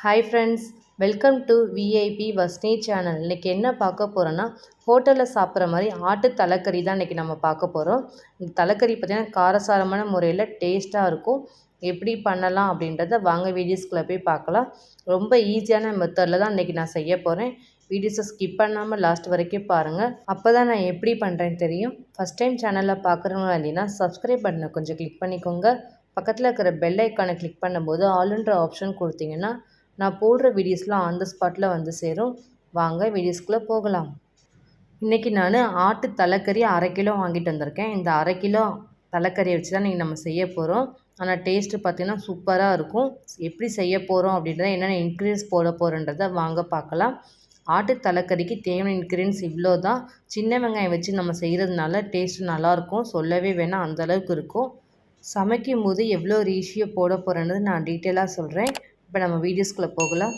Hi friends, welcome to VIP வஸ்னி channel. இன்றைக்கி என்ன பார்க்க போகிறோன்னா, ஹோட்டலில் சாப்பிட்ற மாதிரி ஆட்டு தலைக்கறி தான் இன்றைக்கி நம்ம பார்க்க போகிறோம். இந்த தலைக்கறி பார்த்திங்கன்னா காரசாரமான முறையில் டேஸ்ட்டாக இருக்கும். எப்படி பண்ணலாம் அப்படின்றத வாங்க வீடியோஸ்குள்ளே போய் பார்க்கலாம். ரொம்ப ஈஸியான மெத்தடில் தான் இன்றைக்கி நான் செய்ய போகிறேன். வீடியோஸை ஸ்கிப் பண்ணாமல் லாஸ்ட் வரைக்கும் பாருங்கள். அப்போ தான் நான் எப்படி பண்ணுறேன்னு தெரியும். ஃபஸ்ட் டைம் சேனலில் பார்க்குறவங்க அப்படின்னா சப்ஸ்கிரைப் பட்டனை கொஞ்சம் கிளிக் பண்ணிக்கோங்க. பக்கத்தில் இருக்கிற பெல் ஐக்கானை கிளிக் பண்ணும்போது ஆல்ன்ற ஆப்ஷன் கொடுத்தீங்கன்னா நான் போடுற வீடியோஸ்லாம் ஆன் த ஸ்பாட்டில் வந்து சேரும். வாங்க வீடியோஸ்குள்ளே போகலாம். இன்றைக்கி நான் ஆட்டு தலைக்கறி 1/2 கிலோ வாங்கிட்டு வந்திருக்கேன். இந்த 1/2 கிலோ தலைக்கறியை வச்சு தான் இன்றைக்கி நம்ம செய்ய போகிறோம். ஆனால் டேஸ்ட்டு பார்த்திங்கன்னா சூப்பராக இருக்கும். எப்படி செய்ய போகிறோம் அப்படின்றத என்னென்ன இன்க்ரீடியன்ஸ் போட போகிறோன்றதை வாங்க பார்க்கலாம். ஆட்டு தலைக்கறிக்கு தேவையான இன்க்ரீடியன்ஸ் இவ்வளோ தான். சின்ன வெங்காயம் வச்சு நம்ம செய்கிறதுனால டேஸ்ட்டு நல்லாயிருக்கும். சொல்லவே வேணாம், அந்தளவுக்கு இருக்கும். சமைக்கும் போது எவ்வளோ ரேஷியோ போட போகிறேன்றது நான் டீட்டெயிலாக சொல்கிறேன். இப்போ நம்ம வீடியோஸ்குள்ளே போகலாம்.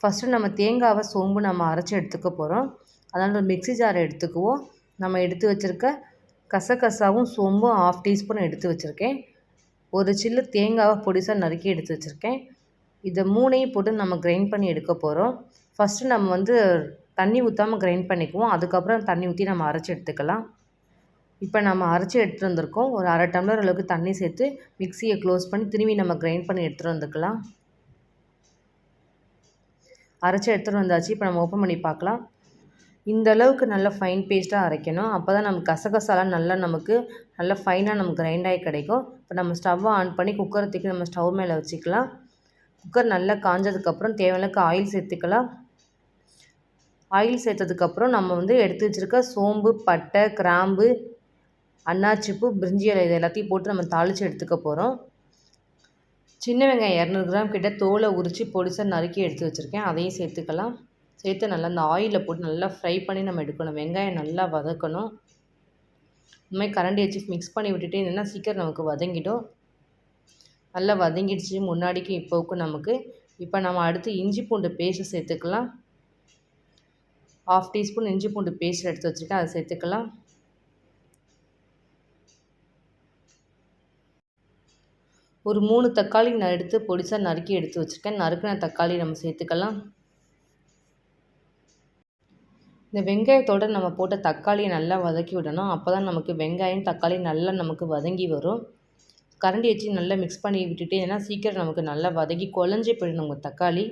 ஃபஸ்ட்டு நம்ம தேங்காவை சோம்பு நம்ம அரைச்சி எடுத்துக்க போகிறோம். அதனால் ஒரு மிக்ஸி ஜாரை எடுத்துக்குவோம். நம்ம எடுத்து வச்சுருக்க கசகசாவும் சோம்பும் 1/2 டீஸ்பூன் எடுத்து வச்சுருக்கேன். ஒரு சில்லு தேங்காவை பொடிசாக நறுக்கி எடுத்து வச்சுருக்கேன். இதை 3ஐயும் போட்டு நம்ம கிரைண்ட் பண்ணி எடுக்க போகிறோம். ஃபஸ்ட்டு நம்ம தண்ணி ஊற்றாமல் கிரைண்ட் பண்ணிக்குவோம். அதுக்கப்புறம் தண்ணி ஊற்றி நம்ம அரைச்சி எடுத்துக்கலாம். இப்போ நம்ம அரைச்சி எடுத்துகிட்டு வந்திருக்கோம். ஒரு 1/2 டம்ளர் அளவுக்கு தண்ணி சேர்த்து மிக்ஸியை க்ளோஸ் பண்ணி திரும்பி நம்ம கிரைண்ட் பண்ணி எடுத்துகிட்டு வந்துக்கலாம். அரைச்சி எடுத்துகிட்டு வந்தாச்சு. இப்போ நம்ம ஓப்பன் பண்ணி பார்க்கலாம். இந்த அளவுக்கு நல்லா ஃபைன் பேஸ்ட்டாக அரைக்கணும். அப்போ தான் நமக்கு கசகசாலாம் நல்லா ஃபைனாக நமக்கு கிரைண்ட் ஆகி கிடைக்கும். இப்போ நம்ம ஸ்டவ்வை ஆன் பண்ணி குக்கரை தூக்கி நம்ம ஸ்டவ் மேலே வச்சுக்கலாம். குக்கர் நல்லா காஞ்சதுக்கப்புறம் தேவையான ஆயில் சேர்த்துக்கலாம். ஆயில் சேர்த்ததுக்கப்புறம் நம்ம எடுத்து வச்சுருக்க சோம்பு, பட்டை, கிராம்பு, அன்னாச்சிப்பூ, பிரிஞ்சி இலை இது எல்லாத்தையும் போட்டு நம்ம தாளித்து எடுத்துக்க போகிறோம். சின்ன வெங்காயம் 200 கிராம் கிட்ட தோலை உரித்து பொடிசாக நறுக்கி எடுத்து வச்சுருக்கேன். அதையும் சேர்த்துக்கலாம். சேர்த்து நல்லா அந்த ஆயிலில் போட்டு நல்லா ஃப்ரை பண்ணி நம்ம எடுக்கணும். வெங்காயம் நல்லா வதக்கணும். இந்த மாதிரி கரண்டி வச்சு மிக்ஸ் பண்ணி விட்டுட்டே இருந்தோம்னா சீக்கிரம் நமக்கு வதங்கிடும். நல்லா வதங்கிடுச்சு முன்னாடிக்கு இப்போவுக்கு நமக்கு. இப்போ நம்ம அடுத்து இஞ்சி பூண்டு பேஸ்ட்டு சேர்த்துக்கலாம். 1/2 டீஸ்பூன் இஞ்சி பூண்டு பேஸ்ட் எடுத்து வச்சுருக்கேன், அதை சேர்த்துக்கலாம். ஒரு 3 தக்காளி நான் எடுத்து பொடிசாக நறுக்கி எடுத்து வச்சுருக்கேன். நறுக்கின தக்காளி நம்ம சேர்த்துக்கலாம். இந்த வெங்காயத்தோடு நம்ம போட்ட தக்காளியை நல்லா வதக்கி விடணும். அப்போ தான் நமக்கு வெங்காயம் தக்காளி நல்லா நமக்கு வதங்கி வரும். கரண்டி வச்சு நல்லா மிக்ஸ் பண்ணி விட்டுட்டு ஏன்னா சீக்கிரம் நமக்கு நல்லா வதக்கி குழஞ்சி போயிடும் நம்ம தக்காளி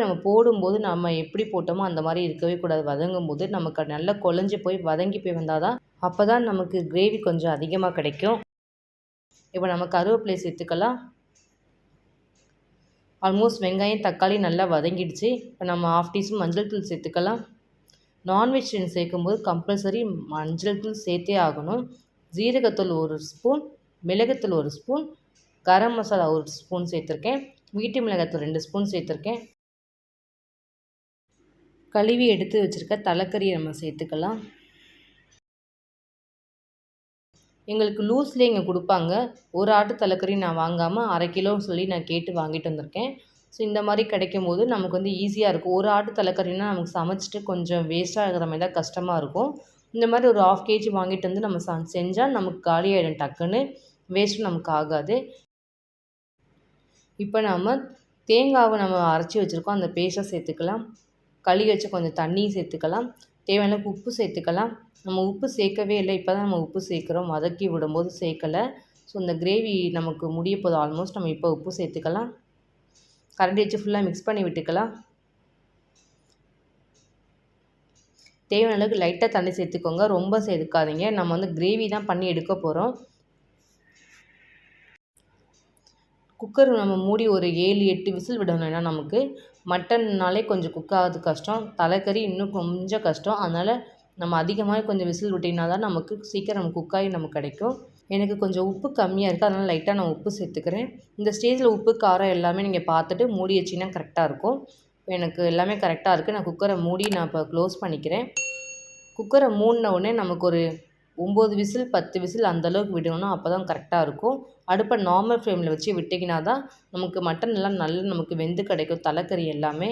நம்ம போடும்போது நம்ம எப்படி போட்டோமோ அந்த மாதிரி இருக்கவே கூடாது. வதங்கும் போது நமக்கு நல்லா குழஞ்சி போய் வதங்கி போய் வந்தால் தான் அப்போ தான் நமக்கு கிரேவி கொஞ்சம் அதிகமாக கிடைக்கும். இப்போ நம்ம கருவேப்பிலை சேர்த்துக்கலாம். ஆல்மோஸ்ட் வெங்காயம் தக்காளி நல்லா வதங்கிடுச்சு. இப்போ நம்ம 1/2 டீஸ்பூன் மஞ்சள் தூள் சேர்த்துக்கலாம். நான்வெஜ் சேர்க்கும்போது கம்பல்சரி மஞ்சள் தூள் சேர்த்தே ஆகணும். ஜீரகத்தூள் 1 ஸ்பூன், மிளகுத்தூள் 1 ஸ்பூன், கரம் மசாலா 1 ஸ்பூன் சேர்த்துருக்கேன். வீட்டு மிளகாத்தூள் 2 ஸ்பூன் சேர்த்துருக்கேன். கழுவி எடுத்து வச்சுருக்க தலைக்கறியை நம்ம சேர்த்துக்கலாம். எங்களுக்கு லூஸ்லேயே இங்கே கொடுப்பாங்க. ஒரு ஆட்டு தலைக்கறி நான் வாங்காமல் 1/2 கிலோன்னு சொல்லி நான் கேட்டு வாங்கிட்டு வந்திருக்கேன். ஸோ இந்த மாதிரி கிடைக்கும் போது நமக்கு ஈஸியாக இருக்கும். ஒரு ஆட்டு தலைக்கறினா நமக்கு சமைச்சிட்டு கொஞ்சம் வேஸ்ட்டாக இருக்கிற மாதிரி தான் கஷ்டமாக இருக்கும். இந்த மாதிரி ஒரு 1/2 கேஜி வாங்கிட்டு வந்து நம்ம செஞ்சால் நமக்கு காலியாகிடும் டக்குன்னு. வேஸ்ட்டும் நமக்கு ஆகாது. இப்போ நம்ம தேங்காவை நம்ம அரைச்சி வச்சுருக்கோம், அந்த பேஸ்ட்டை சேர்த்துக்கலாம். கழுவி வச்சு கொஞ்சம் தண்ணியும் சேர்த்துக்கலாம். தேவையான உப்பு சேர்த்துக்கலாம். நம்ம உப்பு சேர்க்கவே இல்லை, இப்போ தான் நம்ம உப்பு சேர்க்குறோம். வதக்கி விடும்போது சேர்க்கலை. ஸோ இந்த கிரேவி நமக்கு முடிய போதும் ஆல்மோஸ்ட். நம்ம இப்போ உப்பு சேர்த்துக்கலாம். கரண்டி வச்சு ஃபுல்லாக மிக்ஸ் பண்ணி விட்டுக்கலாம். தேவையான அளவுக்கு லைட்டாக தண்ணி சேர்த்துக்கோங்க, ரொம்ப சேர்க்காதீங்க. நம்ம கிரேவி தான் பண்ணி எடுக்க போகிறோம். குக்கர் நம்ம மூடி ஒரு 7-8 விசில் விடணும். ஏன்னா நமக்கு மட்டன்னாலே கொஞ்சம் குக் ஆகிறது கஷ்டம், தலைக்கறி இன்னும் கொஞ்சம் கஷ்டம். அதனால் நம்ம அதிகமாக கொஞ்சம் விசில் விட்டிங்கன்னா தான் நமக்கு சீக்கிரம் குக்காகி நமக்கு கிடைக்கும். எனக்கு கொஞ்சம் உப்பு கம்மியாக இருக்குது, அதனால் லைட்டாக நான் உப்பு சேர்த்துக்கிறேன். இந்த ஸ்டேஜில் உப்பு காரம் எல்லாமே நீங்கள் பார்த்துட்டு மூடி வச்சிங்கன்னா கரெக்டாக இருக்கும். எனக்கு எல்லாமே கரெக்டாக இருக்குது. நான் குக்கரை மூடி நான் இப்போ க்ளோஸ் பண்ணிக்கிறேன். குக்கரை மூடின உடனே நமக்கு ஒரு 9 விசில் 10 விசில் அந்தளவுக்கு விடணும். அப்போ தான் கரெக்டாக இருக்கும். அடுப்பை நார்மல் ஃப்ளேமில் வச்சு விட்டிங்கன்னா தான் நமக்கு மட்டன் எல்லாம் நல்லா நமக்கு வெந்து கிடைக்கும், தலைக்கறி எல்லாமே.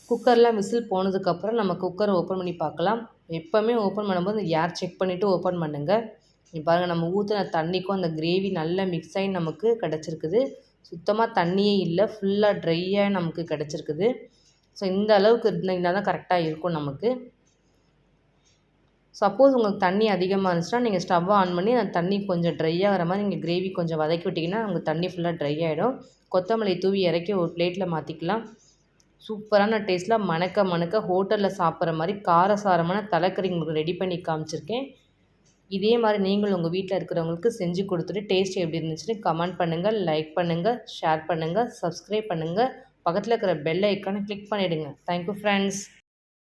குக்கர்லாம் விசில் போனதுக்கப்புறம் நம்ம குக்கரை ஓப்பன் பண்ணி பார்க்கலாம். எப்போவுமே ஓப்பன் பண்ணும்போது ஏர் செக் பண்ணிவிட்டு ஓப்பன் பண்ணுங்கள். பாருங்கள், நம்ம ஊற்றின தண்ணிக்கும் அந்த கிரேவி நல்லா மிக்ஸ் ஆகி நமக்கு கிடச்சிருக்குது. சுத்தமாக தண்ணியே இல்லை, ஃபுல்லாக ட்ரையாக நமக்கு கிடச்சிருக்குது. ஸோ இந்த அளவுக்கு இருந்தீங்கன்னா தான் கரெக்டாக இருக்கும் நமக்கு. சப்போஸ் உங்களுக்கு தண்ணி அதிகமாக இருந்துச்சுன்னா நீங்கள் ஸ்டவ்வை ஆன் பண்ணி அந்த தண்ணி கொஞ்சம் ட்ரை ஆகிற மாதிரி நீங்கள் கிரேவி கொஞ்சம் வதக்கி விட்டிங்கன்னா உங்களுக்கு தண்ணி ஃபுல்லாக ட்ரை ஆகிடும். கொத்தமல்லி தூவி இறக்கி ஒரு பிளேட்டில் மாற்றிக்கலாம். சூப்பரான டேஸ்ட்டில் மணக்க மணக்க ஹோட்டலில் சாப்பிட்ற மாதிரி காரசாரமான தலைக்கறி உங்களுக்கு ரெடி பண்ணி காமிச்சிருக்கேன். இதே மாதிரி நீங்களும் உங்கள் வீட்டில் இருக்கிறவங்களுக்கு செஞ்சு கொடுத்துட்டு டேஸ்ட் எப்படி இருந்துச்சுன்னு கமெண்ட் பண்ணுங்கள், லைக் பண்ணுங்கள், ஷேர் பண்ணுங்கள், சப்ஸ்கிரைப் பண்ணுங்கள். பக்கத்தில் இருக்கிற பெல் ஐக்கானை கிளிக் பண்ணிவிடுங்க. Thank you friends.